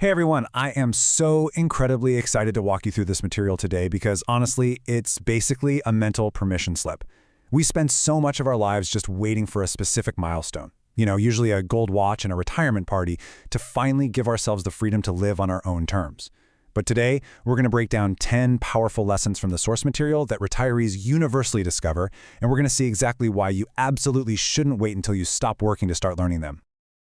Hey everyone, I am so incredibly excited to walk you through this material today because honestly, it's basically a mental permission slip. We spend so much of our lives just waiting for a specific milestone, usually a gold watch and a retirement party, to finally give ourselves the freedom to live on our own terms. But today, we're going to break down 10 powerful lessons from the source material that retirees universally discover, and we're going to see exactly why you absolutely shouldn't wait until you stop working to start learning them.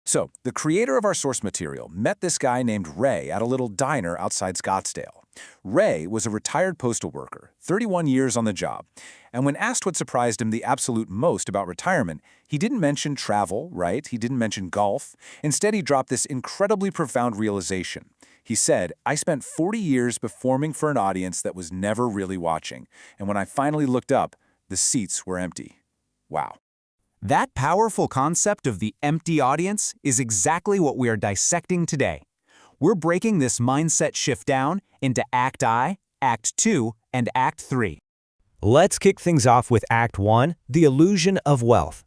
So, the creator of our source material met this guy named Ray at a little diner outside Scottsdale. Ray was a retired postal worker, 31 years on the job. And when asked what surprised him the absolute most about retirement, he didn't mention travel, right? He didn't mention golf. Instead, he dropped this incredibly profound realization. He said, "I spent 40 years performing for an audience that was never really watching. And when I finally looked up, the seats were empty." Wow. That powerful concept of the empty audience is exactly what we are dissecting today. We're breaking this mindset shift down into Act I, Act 2, and Act 3. Let's kick things off with Act 1, the illusion of wealth.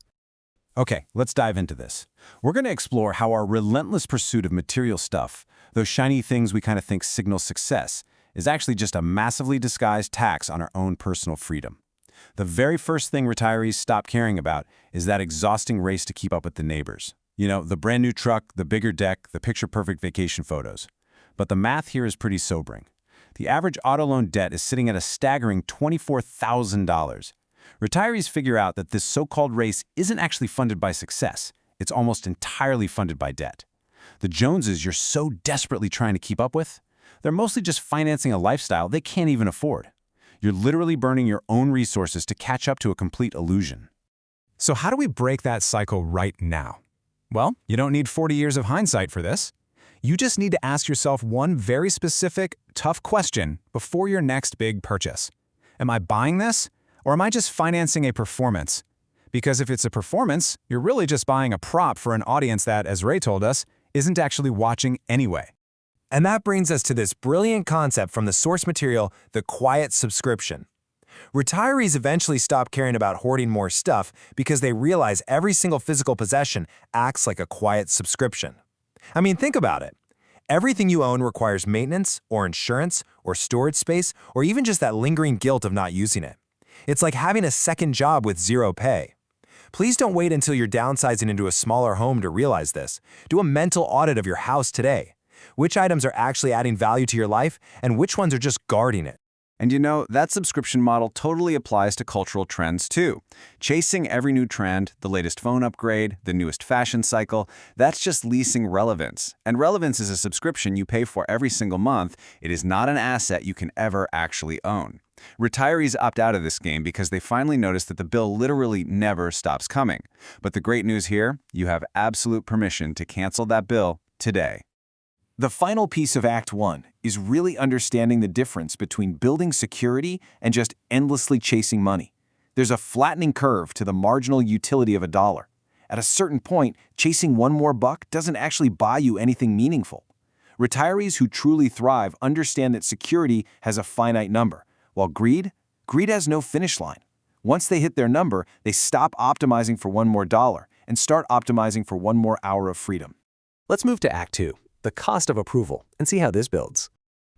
Okay, let's dive into this. We're going to explore how our relentless pursuit of material stuff, those shiny things we kind of think signal success, is actually just a massively disguised tax on our own personal freedom. The very first thing retirees stop caring about is that exhausting race to keep up with the neighbors. The brand new truck, the bigger deck, the picture-perfect vacation photos. But the math here is pretty sobering. The average auto loan debt is sitting at a staggering $24,000. Retirees figure out that this so-called race isn't actually funded by success. It's almost entirely funded by debt. The Joneses you're so desperately trying to keep up with, they're mostly just financing a lifestyle they can't even afford. You're literally burning your own resources to catch up to a complete illusion. So how do we break that cycle right now? Well, you don't need 40 years of hindsight for this. You just need to ask yourself one very specific, tough question before your next big purchase. Am I buying this, or am I just financing a performance? Because if it's a performance, you're really just buying a prop for an audience that, as Ray told us, isn't actually watching anyway. And that brings us to this brilliant concept from the source material, the quiet subscription. Retirees eventually stop caring about hoarding more stuff because they realize every single physical possession acts like a quiet subscription. I mean, think about it. Everything you own requires maintenance, or insurance, or storage space, or even just that lingering guilt of not using it. It's like having a second job with zero pay. Please don't wait until you're downsizing into a smaller home to realize this. Do a mental audit of your house today. Which items are actually adding value to your life, and which ones are just guarding it? And that subscription model totally applies to cultural trends too. Chasing every new trend, the latest phone upgrade, the newest fashion cycle, that's just leasing relevance. And relevance is a subscription you pay for every single month. It is not an asset you can ever actually own. Retirees opt out of this game because they finally notice that the bill literally never stops coming. But the great news here, you have absolute permission to cancel that bill today. The final piece of Act 1 is really understanding the difference between building security and just endlessly chasing money. There's a flattening curve to the marginal utility of a dollar. At a certain point, chasing one more buck doesn't actually buy you anything meaningful. Retirees who truly thrive understand that security has a finite number, while greed has no finish line. Once they hit their number, they stop optimizing for one more dollar and start optimizing for one more hour of freedom. Let's move to Act 2, the cost of approval, and see how this builds.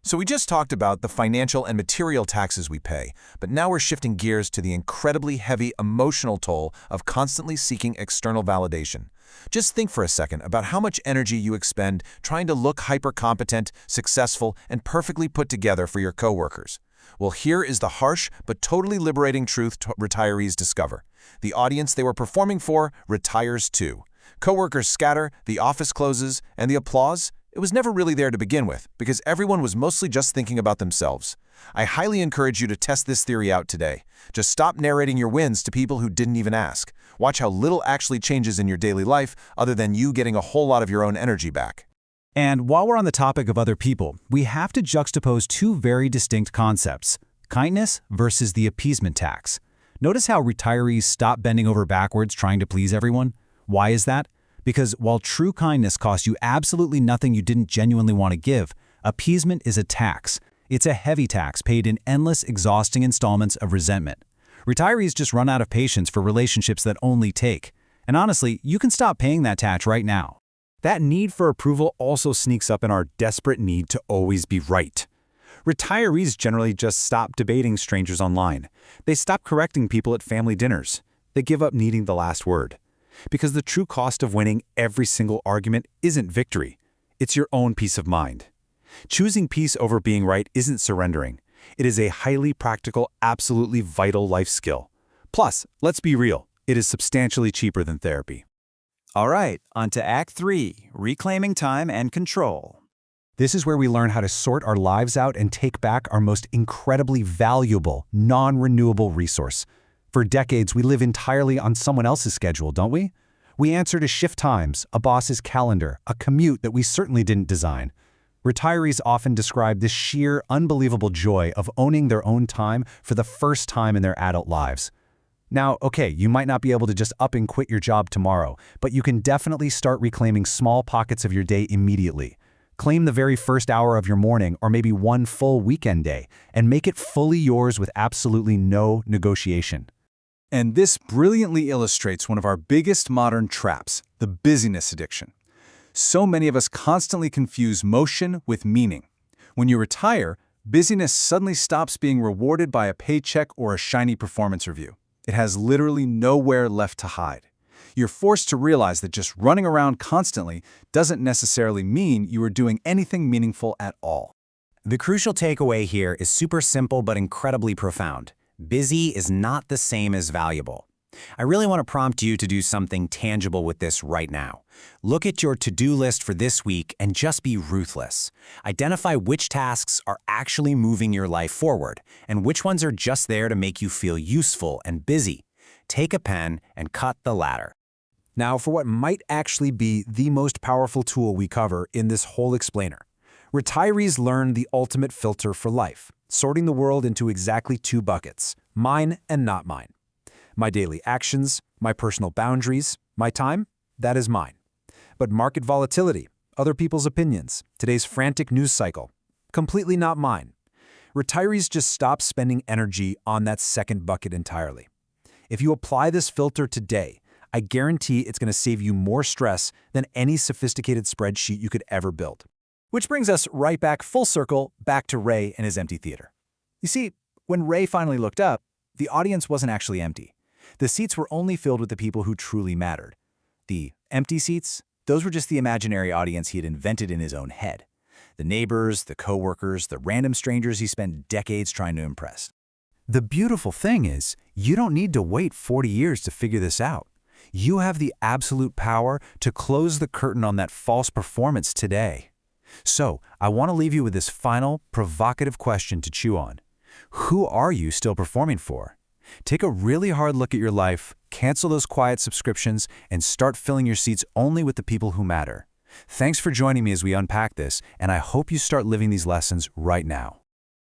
So we just talked about the financial and material taxes we pay, but now we're shifting gears to the incredibly heavy emotional toll of constantly seeking external validation. Just think for a second about how much energy you expend trying to look hyper-competent, successful, and perfectly put together for your coworkers. Well, here is the harsh but totally liberating truth retirees discover. The audience they were performing for retires too. Coworkers scatter, the office closes, and the applause? It was never really there to begin with, because everyone was mostly just thinking about themselves. I highly encourage you to test this theory out today. Just stop narrating your wins to people who didn't even ask. Watch how little actually changes in your daily life other than you getting a whole lot of your own energy back. And while we're on the topic of other people, we have to juxtapose two very distinct concepts: kindness versus the appeasement tax. Notice how retirees stop bending over backwards trying to please everyone? Why is that? Because while true kindness costs you absolutely nothing you didn't genuinely want to give, appeasement is a tax. It's a heavy tax paid in endless, exhausting installments of resentment. Retirees just run out of patience for relationships that only take. And honestly, you can stop paying that tax right now. That need for approval also sneaks up in our desperate need to always be right. Retirees generally just stop debating strangers online. They stop correcting people at family dinners. They give up needing the last word. Because the true cost of winning every single argument isn't victory. It's your own peace of mind. Choosing peace over being right isn't surrendering. It is a highly practical, absolutely vital life skill. Plus, let's be real, it is substantially cheaper than therapy. All right, on to Act 3, reclaiming time and control. This is where we learn how to sort our lives out and take back our most incredibly valuable, non-renewable resource. For decades, we live entirely on someone else's schedule, don't we? We answer to shift times, a boss's calendar, a commute that we certainly didn't design. Retirees often describe this sheer, unbelievable joy of owning their own time for the first time in their adult lives. Now, okay, you might not be able to just up and quit your job tomorrow, but you can definitely start reclaiming small pockets of your day immediately. Claim the very first hour of your morning or maybe one full weekend day and make it fully yours with absolutely no negotiation. And this brilliantly illustrates one of our biggest modern traps, the busyness addiction. So many of us constantly confuse motion with meaning. When you retire, busyness suddenly stops being rewarded by a paycheck or a shiny performance review. It has literally nowhere left to hide. You're forced to realize that just running around constantly doesn't necessarily mean you are doing anything meaningful at all. The crucial takeaway here is super simple but incredibly profound. Busy is not the same as valuable. I really want to prompt you to do something tangible with this right now. Look at your to-do list for this week and just be ruthless. Identify which tasks are actually moving your life forward and which ones are just there to make you feel useful and busy. Take a pen and cut the latter. Now for what might actually be the most powerful tool we cover in this whole explainer. Retirees learn the ultimate filter for life, sorting the world into exactly two buckets, mine and not mine. My daily actions, my personal boundaries, my time, that is mine. But market volatility, other people's opinions, today's frantic news cycle, completely not mine. Retirees just stop spending energy on that second bucket entirely. If you apply this filter today, I guarantee it's going to save you more stress than any sophisticated spreadsheet you could ever build. Which brings us right back full circle, back to Ray and his empty theater. You see, when Ray finally looked up, the audience wasn't actually empty. The seats were only filled with the people who truly mattered. The empty seats, those were just the imaginary audience he had invented in his own head. The neighbors, the coworkers, the random strangers he spent decades trying to impress. The beautiful thing is, you don't need to wait 40 years to figure this out. You have the absolute power to close the curtain on that false performance today. So, I want to leave you with this final, provocative question to chew on. Who are you still performing for? Take a really hard look at your life, cancel those quiet subscriptions, and start filling your seats only with the people who matter. Thanks for joining me as we unpack this, and I hope you start living these lessons right now.